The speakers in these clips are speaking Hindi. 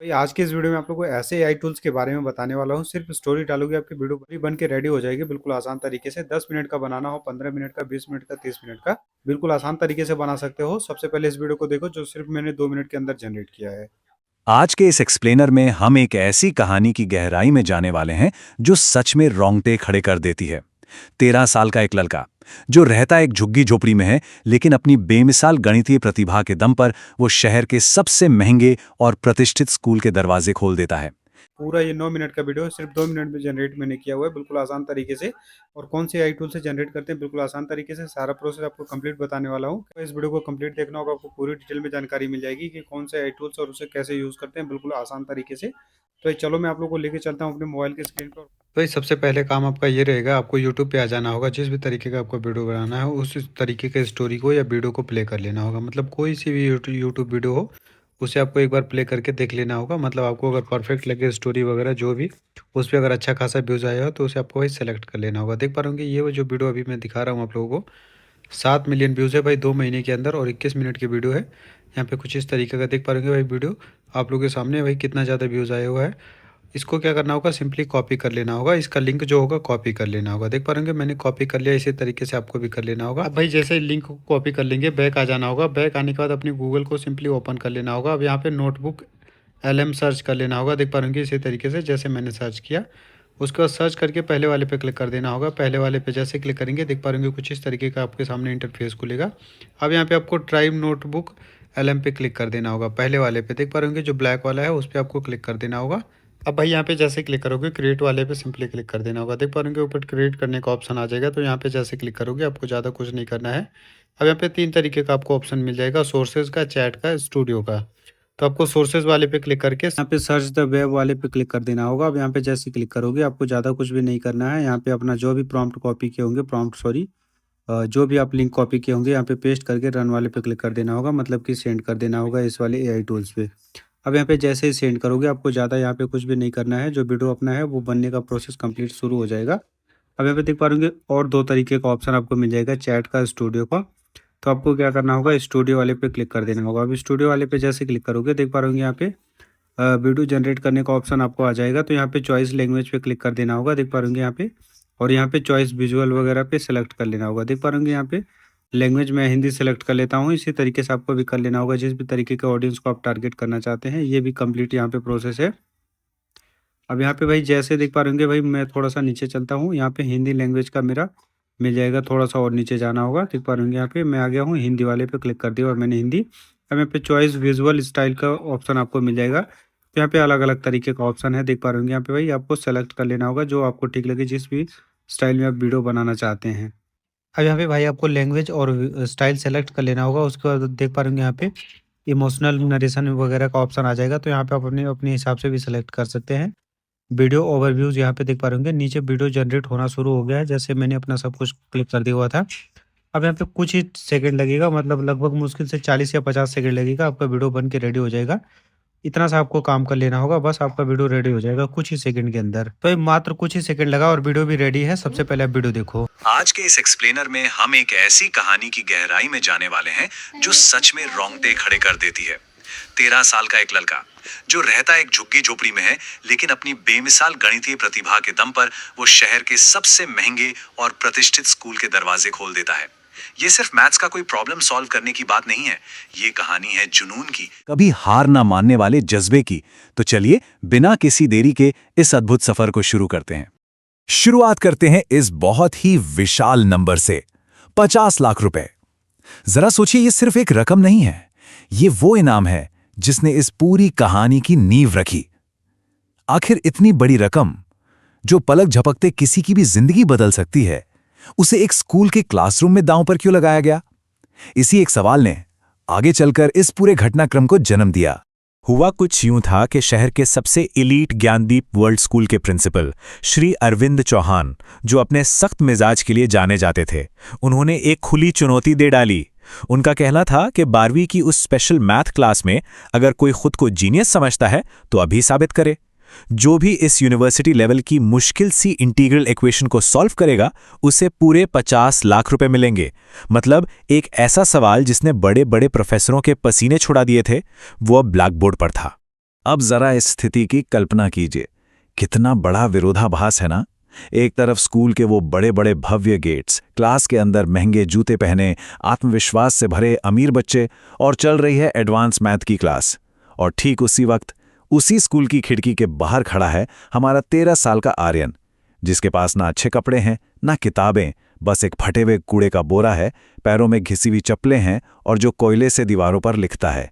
भाई आज के इस वीडियो में आप लोगों को ऐसे एआई टूल्स के बारे में बताने वाला हूँ। सिर्फ स्टोरी डालोगे आपकी वीडियो पूरी बन के रेडी हो जाएगी बिल्कुल आसान तरीके से। 10 मिनट का बनाना हो, 15 मिनट का, 20 मिनट का, 30 मिनट का, बिल्कुल आसान तरीके से बना सकते हो। सबसे पहले इस वीडियो को देखो जो सिर्फ मैंने 2 मिनट के अंदर जनरेट किया है। आज के इस एक्सप्लेनर में हम एक ऐसी कहानी की गहराई में जाने वाले हैं जो सच में रोंगटे खड़े कर देती है। 13 साल का एक लड़का जो रहता एक झुग्गी झोपड़ी में है, लेकिन अपनी बेमिसाल गणितीय प्रतिभा के दम पर वो शहर के सबसे महंगे और प्रतिष्ठित स्कूल के दरवाजे खोल देता है। पूरा ये 9 मिनट का वीडियो सिर्फ 2 मिनट में जनरेट मैंने किया हुआ है बिल्कुल आसान तरीके से। और कौन से एआई टूल से जनरेट करते हैं बिल्कुल आसान तरीके से, सारा प्रोसेस आपको कंप्लीट बताने वाला हूँ। तो इस वीडियो को कंप्लीट देखना होगा, आपको पूरी डिटेल में जानकारी मिल जाएगी कि कौन से एआई टूल्स और उसे कैसे यूज़ करते हैं बिल्कुल आसान तरीके से। तो ये चलो मैं आप लोग को लेके चलता हूँ अपने मोबाइल की स्क्रीन पर। तो ये सबसे पहले काम आपका ये रहेगा, आपको यूट्यूब पे आ जाना होगा। जिस भी तरीके का आपको वीडियो बनाना है उस तरीके के स्टोरी को या वीडियो को प्ले कर लेना होगा। मतलब कोई सी भी यूट्यूब वीडियो हो उसे आपको एक बार प्ले करके देख लेना होगा। मतलब आपको अगर परफेक्ट लगे स्टोरी वगैरह जो भी, उस पे अगर अच्छा खासा व्यूज़ आया हो तो उसे आपको वही सेलेक्ट कर लेना होगा। देख पा रहे होंगे ये वो जो वीडियो अभी मैं दिखा रहा हूँ आप लोगों को, 7 मिलियन व्यूज़ है भाई 2 महीने के अंदर, और 21 मिनट की वीडियो है। यहाँ पे कुछ इस तरीके का देख पा रहे होंगे भाई वीडियो आप लोगों के सामने, भाई कितना ज़्यादा व्यूज़ आया हुआ है। इसको क्या करना होगा, सिंपली कॉपी कर लेना होगा। इसका लिंक जो होगा कॉपी कर लेना होगा। देख पा रहे होंगे मैंने कॉपी कर लिया, इसी तरीके से आपको भी कर लेना होगा। अब भाई जैसे ही लिंक को कॉपी कर लेंगे, बैक आ जाना होगा। बैक आने के बाद अपनी गूगल को सिंपली ओपन कर लेना होगा। अब यहाँ पे नोटबुक एलएम सर्च कर लेना होगा। देख पा रहे होंगे इसी तरीके से जैसे मैंने सर्च किया। उसके बाद सर्च करके पहले वाले पे क्लिक कर देना होगा। पहले वाले पे जैसे क्लिक करेंगे देख पा रहे होंगे कुछ इस तरीके का आपके सामने इंटरफेस खुलेगा। अब यहाँ पे आपको ट्राइब नोटबुक एलएम पे क्लिक कर देना होगा। पहले वाले पे देख पा रहे होंगे जो ब्लैक वाला है उस पर आपको क्लिक कर देना होगा। अब भाई यहाँ पे जैसे क्लिक करोगे क्रिएट वाले पे सिंपली क्लिक कर देना होगा। देख पा रहे होंगे ऊपर क्रिएट करने का ऑप्शन आ जाएगा। तो यहाँ पे जैसे क्लिक करोगे आपको ज़्यादा कुछ नहीं करना है। अब यहाँ पे 3 तरीके का आपको ऑप्शन मिल जाएगा, सोर्सेज का, चैट का, स्टूडियो का। तो आपको सोर्सेज वाले पे क्लिक करके यहाँ पे सर्च द वेब वाले पे क्लिक कर देना होगा। अब यहाँ पे जैसे क्लिक करोगे आपको ज़्यादा कुछ भी नहीं करना है। यहाँ पे अपना जो भी प्रॉम्प्ट कॉपी किए होंगे, प्रॉम्प्ट सॉरी, जो भी आप लिंक कॉपी किए होंगे यहाँ पे पेस्ट करके रन वाले पे क्लिक कर देना होगा। मतलब कि सेंड कर देना होगा इस वाले एआई टूल्स पे। अब यहाँ पे जैसे ही सेंड करोगे आपको ज़्यादा यहाँ पे कुछ भी नहीं करना है। जो वीडियो अपना है वो बनने का प्रोसेस कंप्लीट शुरू हो जाएगा। अब यहाँ पे देख पा रहे होंगे और 2 तरीके का ऑप्शन आपको मिल जाएगा, चैट का, स्टूडियो का। तो आपको क्या करना होगा, स्टूडियो वाले पे क्लिक कर देना होगा। अब स्टूडियो वाले पे जैसे क्लिक करोगे देख पा रहे होंगे यहाँ पे वीडियो जनरेट करने का ऑप्शन आपको आ जाएगा। तो यहाँ पे चॉइस लैंग्वेज पे क्लिक कर देना होगा। देख पा रहे होंगे यहाँ पे, और यहाँ पे चॉइस विजुअल वगैरह पे सेलेक्ट कर लेना होगा। देख पा रहे होंगे यहाँ पे लैंग्वेज मैं हिंदी सेलेक्ट कर लेता हूँ। इसी तरीके से आपको भी कर लेना होगा जिस भी तरीके के ऑडियंस को आप टारगेट करना चाहते हैं। ये भी कंप्लीट यहाँ पे प्रोसेस है। अब यहाँ पे भाई जैसे देख पा रहे होंगे भाई मैं थोड़ा सा नीचे चलता हूँ। यहाँ पे हिंदी लैंग्वेज का मेरा मिल जाएगा, थोड़ा सा और नीचे जाना होगा। देख पा रहे होंगे यहाँ पे मैं आ गया हूँ, हिंदी वाले पे क्लिक कर दिया और मैंने हिंदी। अब यहाँ पे चॉइस विजुअल स्टाइल का ऑप्शन आपको मिल जाएगा। तो यहाँ पे अलग अलग तरीके का ऑप्शन है। देख पा रहे होंगे यहाँ पे भाई आपको सेलेक्ट कर लेना होगा जो आपको ठीक लगे, जिस भी स्टाइल में आप वीडियो बनाना चाहते हैं। अब यहाँ पे भाई आपको लैंग्वेज और स्टाइल सेलेक्ट कर लेना होगा। उसके बाद देख पा रहे होंगे यहाँ पे इमोशनल नरेशन वगैरह का ऑप्शन आ जाएगा। तो यहाँ पे आप अपने अपने हिसाब से भी सेलेक्ट कर सकते हैं। वीडियो ओवरव्यूज यहाँ पे देख पा रहे होंगे, नीचे वीडियो जनरेट होना शुरू हो गया है। जैसे मैंने अपना सब कुछ क्लिक कर दिया हुआ था। अब यहाँ पे कुछ ही सेकंड लगेगा, मतलब लगभग मुश्किल से 40 या 50 सेकंड लगेगा, आपका वीडियो बन के रेडी हो जाएगा। इतना सा आपको काम कर लेना होगा, बस आपका वीडियो रेडी हो जाएगा कुछ ही सेकंड के अंदर। तो ये मात्र कुछ ही सेकंड लगा और वीडियो भी रेडी है। सबसे पहले आप वीडियो देखो। आज के इस एक्सप्लेनर में हम एक ऐसी कहानी की गहराई में जाने वाले हैं जो सच में रोंगटे खड़े कर देती है। 13 साल का एक लड़का जो रहता एक झुग्गी झोपड़ी में है, लेकिन अपनी बेमिसाल गणितीय प्रतिभा के दम पर वो शहर के सबसे महंगे और प्रतिष्ठित स्कूल के दरवाजे खोल देता है। ये सिर्फ मैथ्स का कोई प्रॉब्लम सॉल्व करने की बात नहीं है, ये कहानी है जुनून की, कभी हार ना मानने वाले जज्बे की। तो चलिए बिना किसी देरी के इस अद्भुत सफर को शुरू करते हैं। शुरुआत करते हैं इस बहुत ही विशाल नंबर से, 50 लाख रुपए। जरा सोचिए, ये सिर्फ एक रकम नहीं है, ये वो इनाम है जिसने इस पूरी कहानी की नींव रखी। आखिर इतनी बड़ी रकम जो पलक झपकते किसी की भी जिंदगी बदल सकती है, उसे एक स्कूल के क्लासरूम में दांव पर क्यों लगाया गया? इसी एक सवाल ने आगे चलकर इस पूरे घटनाक्रम को जन्म दिया। हुआ कुछ यूं था कि शहर के सबसे एलीट ज्ञानदीप वर्ल्ड स्कूल के प्रिंसिपल श्री अरविंद चौहान, जो अपने सख्त मिजाज के लिए जाने जाते थे, उन्होंने एक खुली चुनौती दे डाली। उनका कहना था कि 12वीं की उस स्पेशल मैथ क्लास में अगर कोई खुद को जीनियस समझता है तो अभी साबित करे। जो भी इस यूनिवर्सिटी लेवल की मुश्किल सी इंटीग्रल इक्वेशन को सॉल्व करेगा उसे पूरे 50 लाख रुपए मिलेंगे। मतलब एक ऐसा सवाल जिसने बड़े बड़े प्रोफेसरों के पसीने छुड़ा दिए थे, वो अब ब्लैक बोर्ड पर था। अब जरा इस स्थिति की कल्पना कीजिए, कितना बड़ा विरोधाभास है ना। एक तरफ स्कूल के वो बड़े बड़े भव्य गेट्स, क्लास के अंदर महंगे जूते पहने आत्मविश्वास से भरे अमीर बच्चे, और चल रही है एडवांस मैथ की क्लास। और ठीक उसी वक्त उसी स्कूल की खिड़की के बाहर खड़ा है हमारा 13 साल का आर्यन, जिसके पास ना अच्छे कपड़े हैं ना किताबें, बस एक फटे हुए कूड़े का बोरा है, पैरों में घिसी हुई चप्पलें हैं, और जो कोयले से दीवारों पर लिखता है।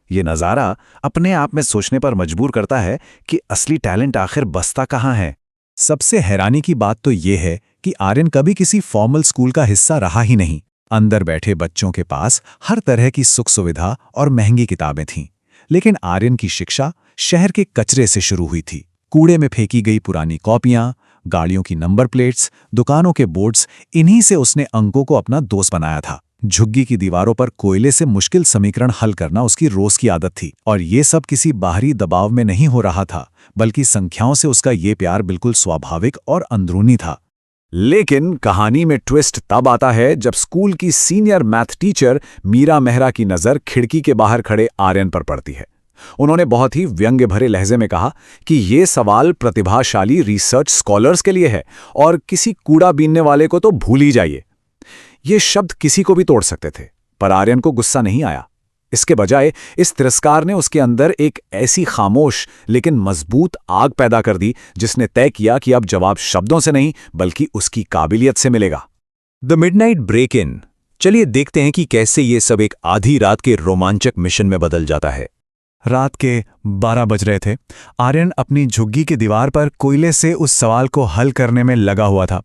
ये नज़ारा अपने आप में सोचने पर मजबूर करता है कि असली टैलेंट आखिर बसता कहाँ है। सबसे हैरानी की बात तो ये है कि आर्यन कभी किसी फॉर्मल स्कूल का हिस्सा रहा ही नहीं। अंदर बैठे बच्चों के पास हर तरह की सुख सुविधा और महंगी किताबें थीं, लेकिन आर्यन की शिक्षा शहर के कचरे से शुरू हुई थी। कूड़े में फेंकी गई पुरानी कॉपियां, गाड़ियों की नंबर प्लेट्स, दुकानों के बोर्ड्स, इन्हीं से उसने अंकों को अपना दोस्त बनाया था। झुग्गी की दीवारों पर कोयले से मुश्किल समीकरण हल करना उसकी रोज की आदत थी। और ये सब किसी बाहरी दबाव में नहीं हो रहा था, बल्कि संख्याओं से उसका ये प्यार बिल्कुल स्वाभाविक और अंदरूनी था। लेकिन कहानी में ट्विस्ट तब आता है जब स्कूल की senior math teacher Meera Mehra की नज़र खिड़की के बाहर खड़े आर्यन पर पड़ती है। उन्होंने बहुत ही व्यंग्य भरे लहजे में कहा कि ये सवाल प्रतिभाशाली रिसर्च स्कॉलर्स के लिए है और किसी कूड़ा बीनने वाले को तो भूल ही जाइए। ये शब्द किसी को भी तोड़ सकते थे, पर आर्यन को गुस्सा नहीं आया। इसके बजाय इस तिरस्कार ने उसके अंदर एक ऐसी खामोश लेकिन मजबूत आग पैदा कर दी, जिसने तय किया कि अब जवाब शब्दों से नहीं बल्कि उसकी काबिलियत से मिलेगा। The midnight break in. चलिए देखते हैं कि कैसे ये सब एक आधी रात के रोमांचक मिशन में बदल जाता है। रात के 12 बज रहे थे। आर्यन अपनी झुग्गी की दीवार पर कोयले से उस सवाल को हल करने में लगा हुआ था,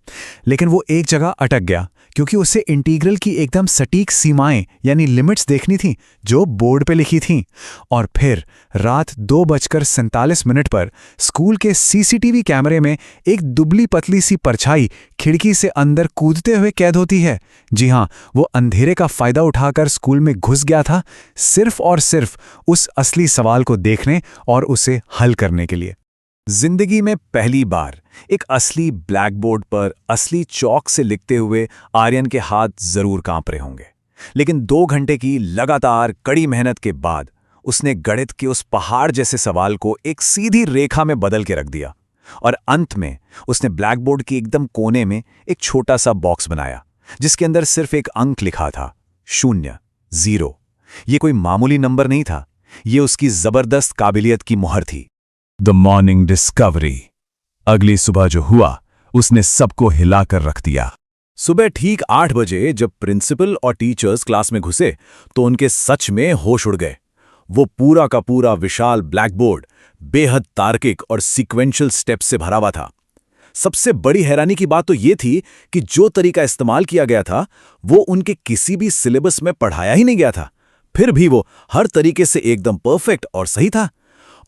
लेकिन वो एक जगह अटक गया, क्योंकि उसे इंटीग्रल की एकदम सटीक सीमाएं यानी लिमिट्स देखनी थी जो बोर्ड पे लिखी थीं। और फिर रात 2:47 पर स्कूल के सीसीटीवी कैमरे में एक दुबली पतली सी परछाई खिड़की से अंदर कूदते हुए कैद होती है। जी हाँ, वो अंधेरे का फायदा उठाकर स्कूल में घुस गया था, सिर्फ और सिर्फ उस असली सवाल को देखने और उसे हल करने के लिए। जिंदगी में पहली बार एक असली ब्लैक बोर्ड पर असली चौक से लिखते हुए आर्यन के हाथ जरूर कांप रहे होंगे, लेकिन 2 घंटे की लगातार कड़ी मेहनत के बाद उसने गणित के उस पहाड़ जैसे सवाल को एक सीधी रेखा में बदल के रख दिया। और अंत में उसने ब्लैक बोर्ड के एकदम कोने में एक छोटा सा बॉक्स बनाया, जिसके अंदर सिर्फ एक अंक लिखा था, 0, 0। ये कोई मामूली नंबर नहीं था, ये उसकी जबरदस्त काबिलियत की मुहर थी। The morning discovery. अगली सुबह जो हुआ उसने सबको हिलाकर रख दिया। सुबह ठीक 8 बजे जब प्रिंसिपल और टीचर्स क्लास में घुसे तो उनके सच में होश उड़ गए। वो पूरा का पूरा विशाल ब्लैक बोर्ड बेहद तार्किक और सीक्वेंशियल स्टेप्स से भरा हुआ था। सबसे बड़ी हैरानी की बात तो ये थी कि जो तरीका इस्तेमाल किया गया था वो उनके किसी भी सिलेबस में पढ़ाया ही नहीं गया था, फिर भी वो हर तरीके से एकदम परफेक्ट और सही था।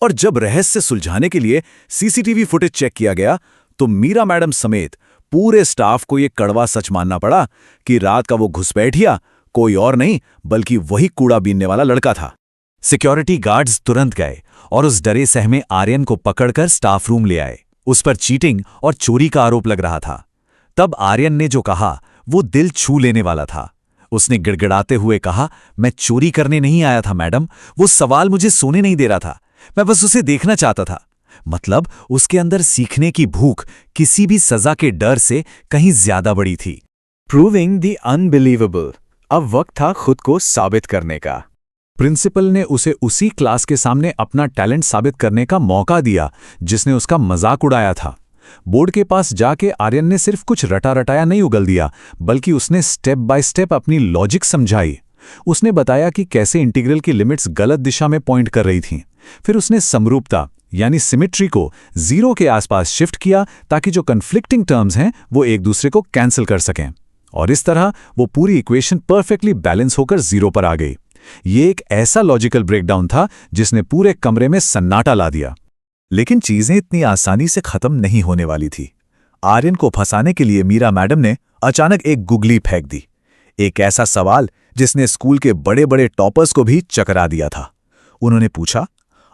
और जब रहस्य सुलझाने के लिए सीसीटीवी फुटेज चेक किया गया तो मीरा मैडम समेत पूरे स्टाफ को यह कड़वा सच मानना पड़ा कि रात का वो घुसपैठिया कोई और नहीं बल्कि वही कूड़ा बीनने वाला लड़का था। सिक्योरिटी गार्ड्स तुरंत गए और उस डरे सहमे आर्यन को पकड़कर स्टाफ रूम ले आए। उस पर चीटिंग और चोरी का आरोप लग रहा था। तब आर्यन ने जो कहा वो दिल छू लेने वाला था। उसने गिड़गिड़ाते हुए कहा, मैं चोरी करने नहीं आया था मैडम, वो सवाल मुझे सोने नहीं दे रहा था, मैं बस उसे देखना चाहता था। मतलब उसके अंदर सीखने की भूख किसी भी सजा के डर से कहीं ज्यादा बड़ी थी। Proving the unbelievable. अब वक्त था खुद को साबित करने का। प्रिंसिपल ने उसे उसी क्लास के सामने अपना टैलेंट साबित करने का मौका दिया जिसने उसका मजाक उड़ाया था। बोर्ड के पास जाके आर्यन ने सिर्फ कुछ रटा रटाया नहीं उगल दिया, बल्कि उसने स्टेप बाय स्टेप अपनी लॉजिक समझाई। उसने बताया कि कैसे इंटीग्रल की लिमिट्स गलत दिशा में पॉइंट कर रही थीं। फिर उसने समरूपता यानी सिमेट्री को 0 के आसपास शिफ्ट किया ताकि जो कन्फ्लिक्टिंग टर्म्स हैं वो एक दूसरे को कैंसिल कर सकें। और इस तरह वो पूरी इक्वेशन परफेक्टली बैलेंस होकर 0 पर आ गई। ये एक ऐसा लॉजिकल ब्रेकडाउन था जिसने पूरे कमरे में सन्नाटा ला दिया। लेकिन चीजें इतनी आसानी से खत्म नहीं होने वाली थी। आर्यन को फंसाने के लिए मीरा मैडम ने अचानक एक गुगली फेंक दी, एक ऐसा सवाल जिसने स्कूल के बड़े बड़े टॉपर्स को भी चकरा दिया था। उन्होंने पूछा,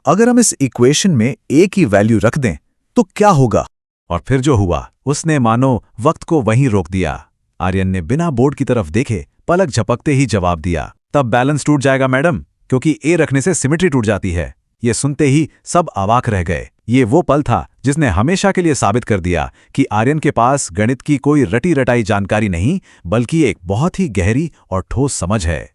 अगर हम इस इक्वेशन में a की वैल्यू रख दें तो क्या होगा? और फिर जो हुआ उसने मानो वक्त को वहीं रोक दिया। आर्यन ने बिना बोर्ड की तरफ देखे पलक झपकते ही जवाब दिया, तब बैलेंस टूट जाएगा मैडम, क्योंकि a रखने से सिमेट्री टूट जाती है। ये सुनते ही सब अवाक रह गए। ये वो पल था जिसने हमेशा के लिए साबित कर दिया कि आर्यन के पास गणित की कोई रटी रटाई जानकारी नहीं, बल्कि एक बहुत ही गहरी और ठोस समझ है।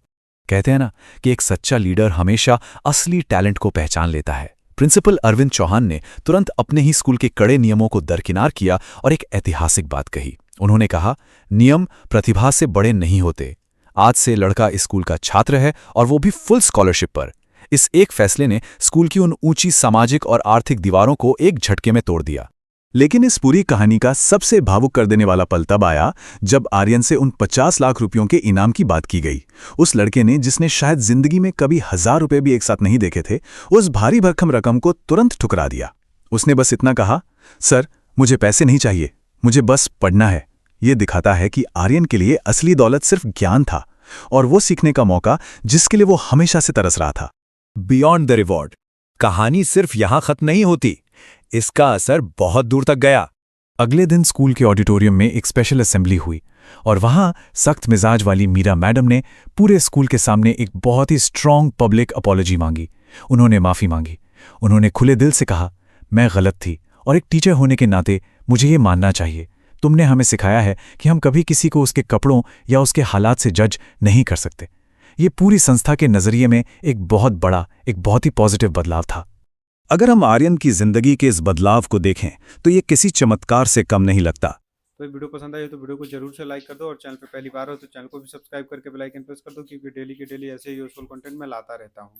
कहते हैं ना कि एक सच्चा लीडर हमेशा असली टैलेंट को पहचान लेता है। प्रिंसिपल अरविंद चौहान ने तुरंत अपने ही स्कूल के कड़े नियमों को दरकिनार किया और एक ऐतिहासिक बात कही। उन्होंने कहा, नियम प्रतिभा से बड़े नहीं होते। आज से लड़का इस स्कूल का छात्र है और वो भी फुल स्कॉलरशिप पर। इस एक फैसले ने स्कूल की उन ऊंची सामाजिक और आर्थिक दीवारों को एक झटके में तोड़ दिया। लेकिन इस पूरी कहानी का सबसे भावुक कर देने वाला पल तब आया जब आर्यन से उन 50 लाख रुपयों के इनाम की बात की गई। उस लड़के ने, जिसने शायद जिंदगी में कभी 1000 रुपए भी एक साथ नहीं देखे थे, उस भारी भरकम रकम को तुरंत ठुकरा दिया। उसने बस इतना कहा, सर मुझे पैसे नहीं चाहिए, मुझे बस पढ़ना है। ये दिखाता है कि आर्यन के लिए असली दौलत सिर्फ ज्ञान था और वो सीखने का मौका जिसके लिए वो हमेशा से तरस रहा था। Beyond the reward. कहानी सिर्फ यहां खत्म नहीं होती, इसका असर बहुत दूर तक गया। अगले दिन स्कूल के ऑडिटोरियम में एक स्पेशल असेंबली हुई और वहां सख्त मिजाज वाली मीरा मैडम ने पूरे स्कूल के सामने एक बहुत ही स्ट्रांग पब्लिक अपॉलॉजी मांगी। उन्होंने माफी मांगी। उन्होंने खुले दिल से कहा, मैं गलत थी और एक टीचर होने के नाते मुझे ये मानना चाहिए। तुमने हमें सिखाया है कि हम कभी किसी को उसके कपड़ों या उसके हालात से जज नहीं कर सकते। ये पूरी संस्था के नजरिए में एक बहुत ही पॉजिटिव बदलाव था। अगर हम आर्यन की जिंदगी के इस बदलाव को देखें तो ये किसी चमत्कार से कम नहीं लगता। तो ये वीडियो पसंद आई तो वीडियो को जरूर से लाइक कर दो और चैनल पे पहली बार हो तो चैनल को भी सब्सक्राइब करके बेल आइकन प्रेस कर दो, क्योंकि डेली के डेली ऐसे यूजफुल कंटेंट मैं लाता रहता हूँ।